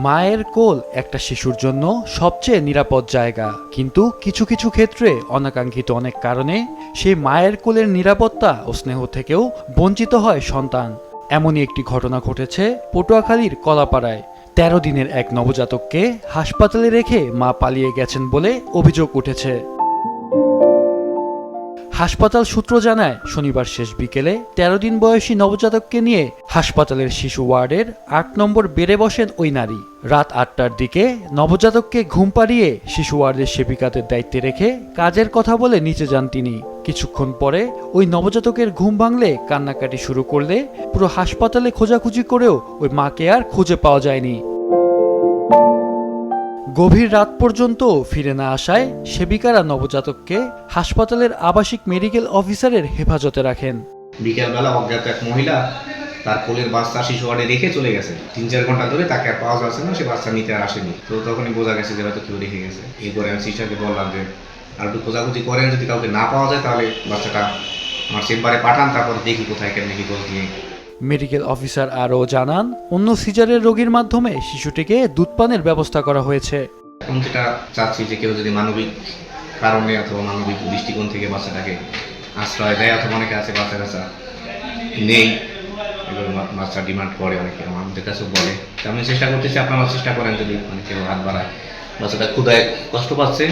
মায়ের কোল একটা শিশুর জন্য সবচেয়ে নিরাপদ জায়গা, কিন্তু কিছু কিছু ক্ষেত্রে অনাকাঙ্ক্ষিত অনেক কারণে সেই মায়ের কোলের নিরাপত্তা ও স্নেহ থেকেও বঞ্চিত হয় সন্তান। এমনই একটি ঘটনা ঘটেছে পটুয়াখালীর কলাপাড়ায়। ১৩ দিনের এক নবজাতককে হাসপাতালে রেখে মা পালিয়ে গেছেন বলে অভিযোগ উঠেছে। হাসপাতাল সূত্র জানায়, শনিবার শেষ বিকেলে ১৩ দিন বয়সী নবজাতককে নিয়ে হাসপাতালের শিশু ওয়ার্ডের ৮ নম্বর বেডে বসেন ওই নারী। রাত ৮টার দিকে নবজাতককে ঘুম পাড়িয়ে শিশু ওয়ার্ডের সেবিকাদের দায়িত্বে রেখে কাজের কথা বলে নিচে যান তিনি। কিছুক্ষণ পরে ওই নবজাতকের ঘুম ভাঙলে কান্নাকাটি শুরু করলে পুরো হাসপাতালে খোঁজাখুঁজি করেও ওই মাকে আর খুঁজে পাওয়া যায়নি। গভীর রাত পর্যন্ত ফিরে না আসায় সেবিকারা নবজাতককে হাসপাতালের আবাসিক মেডিকেল অফিসারের হেফাজতে রাখেন। বিকেলবেলা অজ্ঞাত এক মহিলা তার কোলের বাচ্চা শিশু ওয়ার্ডে রেখে চলে গেছে। ৩-৪ ঘন্টা ধরে তাকে আর পাওয়া যাচ্ছে না, সে বাচ্চা নিতে আর আসেনি। তো তখনই বোঝা গেছে যে হয়তো কেউ রেখে গেছে। এরপরে আমি সিস্টারকে বললাম যে আর একটু খোঁজাখুঁজি করেন, যদি কাউকে না পাওয়া যায় তাহলে বাচ্চাটা আমার চেম্বারে পাঠান, তারপর দেখি কোথায় কেমনি কি বল দিয়ে। মেডিকেল অফিসার আরও জানান, অন্য সিজারের রোগীর মাধ্যমে শিশুটিকে দুধপানের ব্যবস্থা করা হয়েছে। এখন যেটা চাচ্ছি যে কেউ যদি মানবিক কারণে অথবা মানবিক দৃষ্টিকোণ থেকে বাচ্চাটাকে আশ্রয় দেয়, অথবা অনেকে আছে বাচ্চা কাচ্চা নেই এবার বাচ্চা ডিমান্ড করে, অনেকে আমাদের কাছেও বলে। তো আমি চেষ্টা করতেছি, আপনারাও চেষ্টা করেন যদি মানে কেউ হাত বাড়ায়। বাচ্চাটা ক্ষুধায় কষ্ট পাচ্ছে,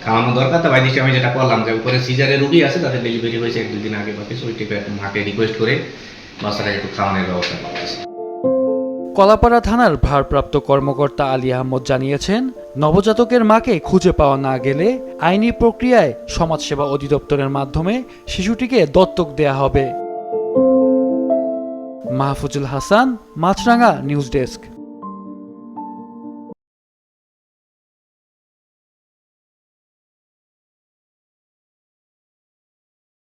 খাওয়ানো দরকার। তো ভাই আমি যেটা করলাম যে উপরে সিজারে রুগী আছে, তাদের ডেলিভারি হয়েছে 1-2 দিন আগে বা কিছু, ওই টিপে মাকে রিকোয়েস্ট করে বাচ্চাটাকে একটু খাওয়ানোর ব্যবস্থা করতেছি। কলাপাড়া থানার ভারপ্রাপ্ত কর্মকর্তা আলী আহমদ জানিয়েছেন, নবজাতকের মাকে খুঁজে পাওয়া না গেলে আইনি প্রক্রিয়ায় সমাজসেবা অধিদপ্তরের মাধ্যমে শিশুটিকে দত্তক দেয়া হবে। মাহফুজুল হাসান, মাছরাঙা নিউজ ডেস্ক।